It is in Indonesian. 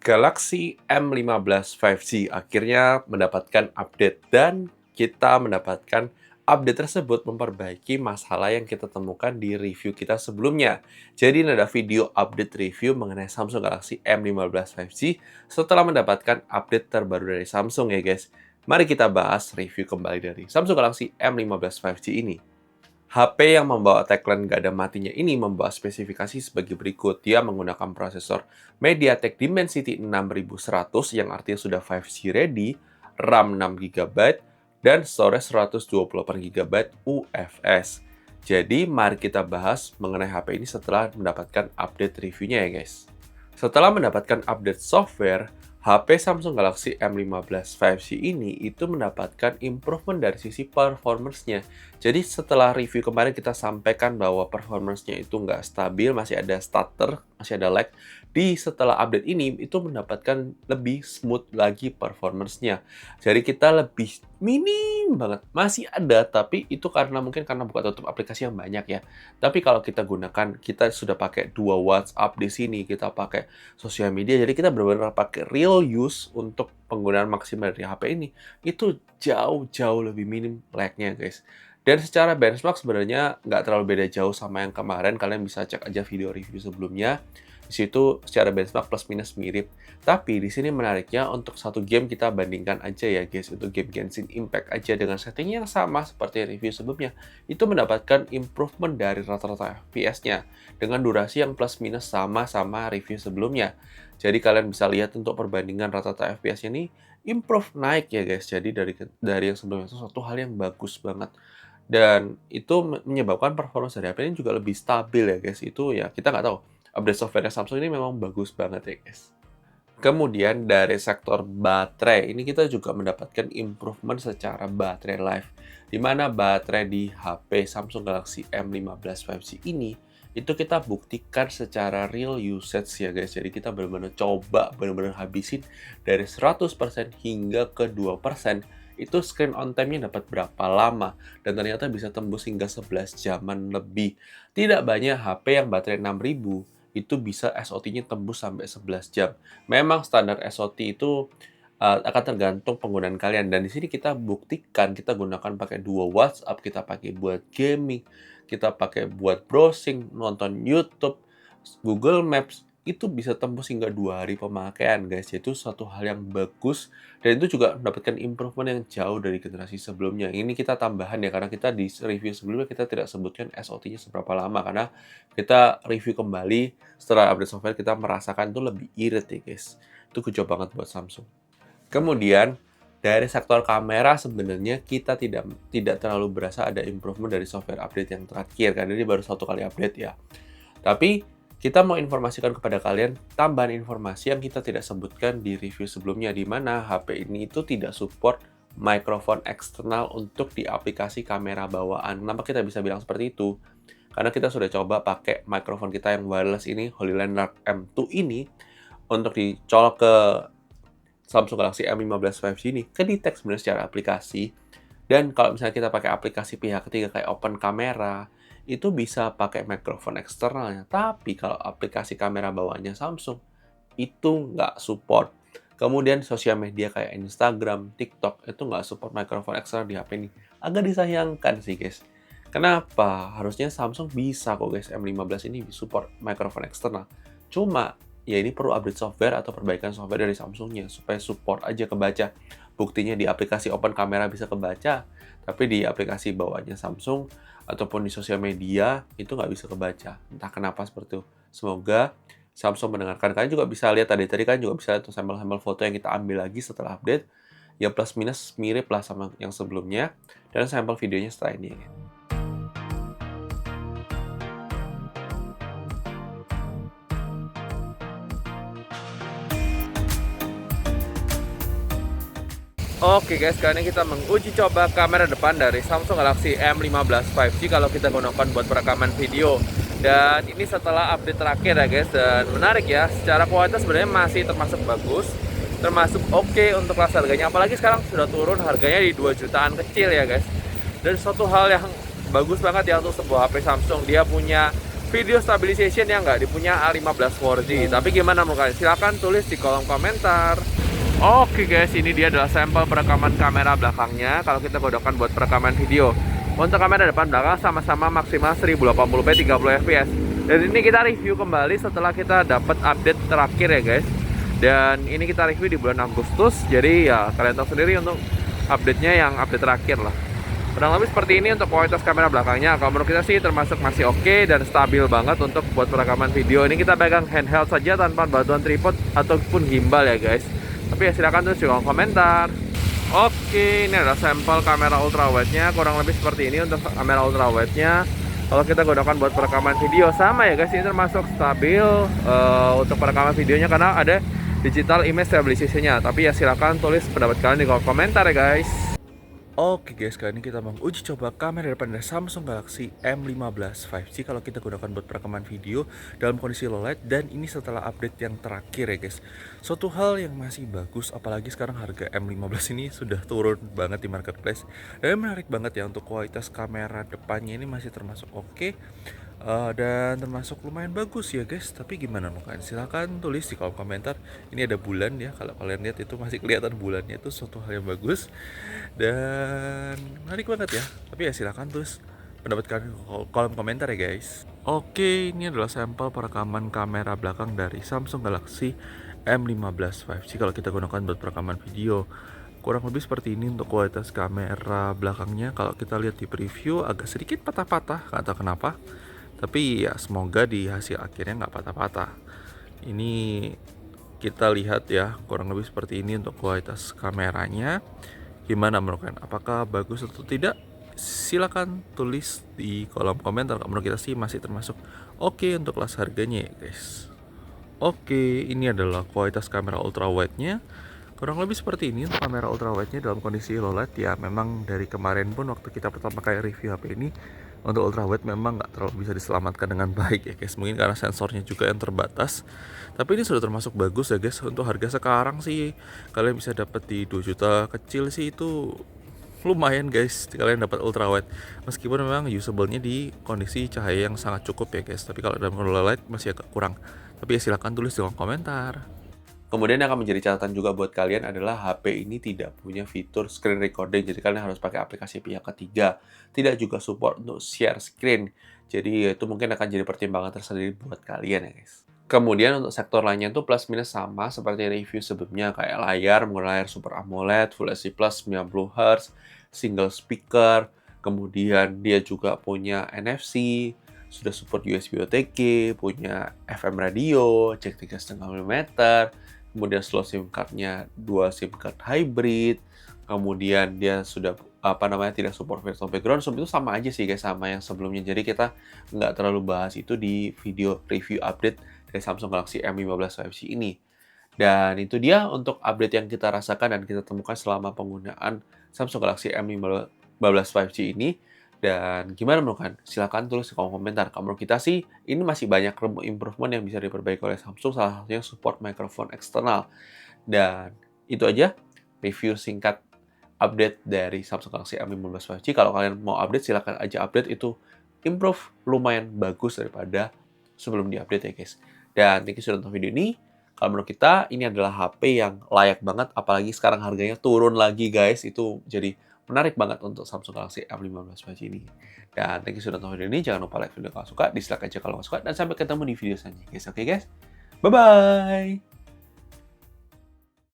Galaxy M15 5G akhirnya mendapatkan update dan kita mendapatkan update tersebut memperbaiki masalah yang kita temukan di review kita sebelumnya. Jadi ini ada video update review mengenai Samsung Galaxy M15 5G setelah mendapatkan update terbaru dari Samsung ya guys. Mari kita bahas review kembali dari Samsung Galaxy M15 5G ini. HP yang membawa tagline "Gak ada matinya" ini membawa spesifikasi sebagai berikut. Dia menggunakan prosesor MediaTek Dimensity 6100 yang artinya sudah 5G ready, RAM 6 GB, dan storage 128 GB UFS. Jadi, mari kita bahas mengenai HP ini setelah mendapatkan update reviewnya ya guys. Setelah mendapatkan update software, HP Samsung Galaxy M15 5G ini itu mendapatkan improvement dari sisi performance-nya. Jadi setelah review kemarin kita sampaikan bahwa performance-nya itu nggak stabil, masih ada stutter, masih ada lag. Setelah update ini, itu mendapatkan lebih smooth lagi performance-nya. Jadi kita lebih minim banget. Masih ada, tapi itu mungkin karena buka tutup aplikasi yang banyak ya. Tapi kalau kita gunakan, kita sudah pakai 2 WhatsApp di sini, kita pakai sosial media, jadi kita benar-benar pakai real use untuk penggunaan maksimal dari HP ini. Itu jauh-jauh lebih minim lag-nya guys. Dan secara benchmark sebenarnya nggak terlalu beda jauh sama yang kemarin. Kalian bisa cek aja video review sebelumnya. Di situ secara benchmark plus minus mirip. Tapi di sini menariknya untuk satu game kita bandingkan aja ya guys. Itu game Genshin Impact aja dengan setting yang sama seperti review sebelumnya. Itu mendapatkan improvement dari rata-rata FPS-nya dengan durasi yang plus minus sama review sebelumnya. Jadi kalian bisa lihat untuk perbandingan rata-rata FPS-nya ini improve naik ya guys. Jadi dari yang sebelumnya itu suatu hal yang bagus banget. Dan itu menyebabkan performance dari HP ini juga lebih stabil ya guys. Itu ya kita nggak tahu. Update software Samsung ini memang bagus banget ya guys. Kemudian dari sektor baterai, ini kita juga mendapatkan improvement secara baterai life. Di mana baterai di HP Samsung Galaxy M15 5G ini, itu kita buktikan secara real usage ya guys. Jadi kita benar-benar coba, benar-benar habisin dari 100% hingga ke 2%. Itu screen on time-nya dapat berapa lama. Dan ternyata bisa tembus hingga 11 jaman lebih. Tidak banyak HP yang baterai 6000 itu bisa SOT-nya tembus sampai 11 jam. Memang standar SOT itu akan tergantung penggunaan kalian. Dan di sini kita buktikan, kita gunakan pakai 2 WhatsApp, kita pakai buat gaming, kita pakai buat browsing, nonton YouTube, Google Maps, itu bisa tembus hingga 2 hari pemakaian guys. Itu suatu hal yang bagus dan itu juga mendapatkan improvement yang jauh dari generasi sebelumnya. Ini kita tambahan ya, karena kita di review sebelumnya kita tidak sebutkan SOT-nya seberapa lama, karena kita review kembali setelah update software, kita merasakan itu lebih irit ya guys. Itu kejauh banget buat Samsung. Kemudian dari sektor kamera sebenarnya kita tidak terlalu berasa ada improvement dari software update yang terakhir, karena ini baru 1 kali update ya. Tapi kita mau informasikan kepada kalian tambahan informasi yang kita tidak sebutkan di review sebelumnya, di mana HP ini itu tidak support mikrofon eksternal untuk di aplikasi kamera bawaan. Kenapa kita bisa bilang seperti itu? Karena kita sudah coba pakai mikrofon kita yang wireless ini, Hollyland Lark M2 ini, untuk dicolok ke Samsung Galaxy M15 5G ini, kedetek sebenarnya secara aplikasi. Dan kalau misalnya kita pakai aplikasi pihak ketiga kayak Open Camera, itu bisa pakai mikrofon eksternalnya. Tapi kalau aplikasi kamera bawaannya Samsung, itu nggak support. Kemudian sosial media kayak Instagram, TikTok, itu nggak support mikrofon eksternal di HP ini. Agak disayangkan sih guys. Kenapa? Harusnya Samsung bisa kok guys, M15 ini support mikrofon eksternal. Cuma, ya ini perlu update software atau perbaikan software dari Samsungnya, supaya support aja kebaca. Buktinya di aplikasi Open Camera bisa kebaca, tapi di aplikasi bawaannya Samsung ataupun di sosial media itu nggak bisa kebaca. Entah kenapa seperti itu. Semoga Samsung mendengarkan. Kalian juga bisa lihat tadi kan juga bisa lihat sampel-sampel foto yang kita ambil lagi setelah update. Ya plus minus mirip lah sama yang sebelumnya. Dan sampel videonya setelah ini. Oke guys, kali ini kita menguji coba kamera depan dari Samsung Galaxy M15 5G kalau kita gunakan buat perekaman video. Dan ini setelah update terakhir ya guys, dan menarik ya, secara kualitas sebenarnya masih termasuk bagus, termasuk oke untuk kelas harganya. Apalagi sekarang sudah turun harganya di 2 jutaan kecil ya guys. Dan suatu hal yang bagus banget ya untuk sebuah HP Samsung, dia punya video stabilization yang nggak dipunya A15 4G. Tapi gimana menurut kalian? Silahkan tulis di kolom komentar. Oke guys, ini dia adalah sampel perekaman kamera belakangnya. Kalau kita godokkan buat perekaman video, untuk kamera depan belakang sama-sama maksimal 1080p 30 fps. Dan ini kita review kembali setelah kita dapat update terakhir ya guys. Dan ini kita review di bulan Agustus. Jadi ya kalian tahu sendiri untuk update-nya yang update terakhir lah. Kurang lebih seperti ini untuk kualitas kamera belakangnya. Kalau menurut kita sih termasuk masih oke dan stabil banget untuk buat perekaman video. Ini kita pegang handheld saja tanpa bantuan tripod ataupun gimbal ya guys. Tapi ya silakan tulis di kolom komentar. Oke, ini adalah sampel kamera ultrawide-nya. Kurang lebih seperti ini untuk kamera ultrawide-nya. Kalau kita gunakan buat perekaman video sama ya guys, ini termasuk stabil untuk perekaman videonya karena ada digital image stabilization-nya. Tapi ya silakan tulis pendapat kalian di kolom komentar ya guys. Oke guys, kali ini kita mau uji coba kamera depan dari Samsung Galaxy M15 5G kalau kita gunakan buat perekaman video dalam kondisi low light, dan ini setelah update yang terakhir ya guys. Suatu hal yang masih bagus, apalagi sekarang harga M15 ini sudah turun banget di marketplace. Dan menarik banget ya untuk kualitas kamera depannya ini masih termasuk oke. Dan termasuk lumayan bagus ya guys. Tapi gimana loh kalian? Silahkan tulis di kolom komentar. Ini ada bulan ya, kalau kalian lihat itu masih kelihatan bulannya, itu suatu hal yang bagus dan menarik banget ya. Tapi ya silahkan tulis pendapat kalian di kolom komentar ya guys. Oke, ini adalah sampel perekaman kamera belakang dari Samsung Galaxy M15 5G kalau kita gunakan buat perekaman video. Kurang lebih seperti ini untuk kualitas kamera belakangnya. Kalau kita lihat di preview agak sedikit patah-patah, nggak tahu kenapa. Tapi ya semoga di hasil akhirnya nggak patah-patah. Ini kita lihat ya, kurang lebih seperti ini untuk kualitas kameranya. Gimana menurut kalian? Apakah bagus atau tidak? Silakan tulis di kolom komentar. Menurut kita sih masih termasuk oke untuk kelas harganya ya guys. Oke, ini adalah kualitas kamera ultrawide-nya. Kurang lebih seperti ini untuk kamera ultrawide-nya dalam kondisi low light ya. Memang dari kemarin pun waktu kita pertama kali review HP ini, untuk ultrawide memang nggak terlalu bisa diselamatkan dengan baik ya guys. Mungkin karena sensornya juga yang terbatas. Tapi ini sudah termasuk bagus ya guys. Untuk harga sekarang sih kalian bisa dapat di 2 juta kecil sih, itu lumayan guys kalian dapat ultrawide. Meskipun memang usable-nya di kondisi cahaya yang sangat cukup ya guys. Tapi kalau dalam kondisi low light masih agak kurang. Tapi ya silahkan tulis di kolom komentar. Kemudian yang akan menjadi catatan juga buat kalian adalah HP ini tidak punya fitur screen recording, jadi kalian harus pakai aplikasi pihak ketiga. Tidak juga support untuk share screen, jadi itu mungkin akan jadi pertimbangan tersendiri buat kalian ya guys. Kemudian untuk sektor lainnya itu plus minus sama seperti review sebelumnya, kayak layar menggunakan layar Super AMOLED, Full HD Plus 90Hz, single speaker, kemudian dia juga punya NFC, sudah support USB OTG, punya FM radio, jack 3,5 mm, kemudian slot SIM card-nya 2 SIM card hybrid, kemudian dia sudah tidak support virtual background zoom. Itu sama aja sih guys sama yang sebelumnya, jadi kita nggak terlalu bahas itu di video review update dari Samsung Galaxy M15 5G ini. Dan itu dia untuk update yang kita rasakan dan kita temukan selama penggunaan Samsung Galaxy M15 5G ini. Dan gimana menurut kalian? Silahkan tulis di kolom komentar. Kalau menurut kita sih, ini masih banyak improvement yang bisa diperbaiki oleh Samsung, salah satunya support mikrofon eksternal. Dan itu aja review singkat update dari Samsung Galaxy M15 5G. Kalau kalian mau update, silahkan aja update. Itu improve lumayan bagus daripada sebelum di-update ya guys. Dan thank you sudah nonton video ini. Kalau menurut kita, ini adalah HP yang layak banget, apalagi sekarang harganya turun lagi guys. Itu jadi menarik banget untuk Samsung Galaxy M15 5G ini. Dan thank you sudah nonton video ini. Jangan lupa like video kalau suka, dislike aja kalau nggak suka, dan sampai ketemu di video selanjutnya guys. Oke guys, bye-bye!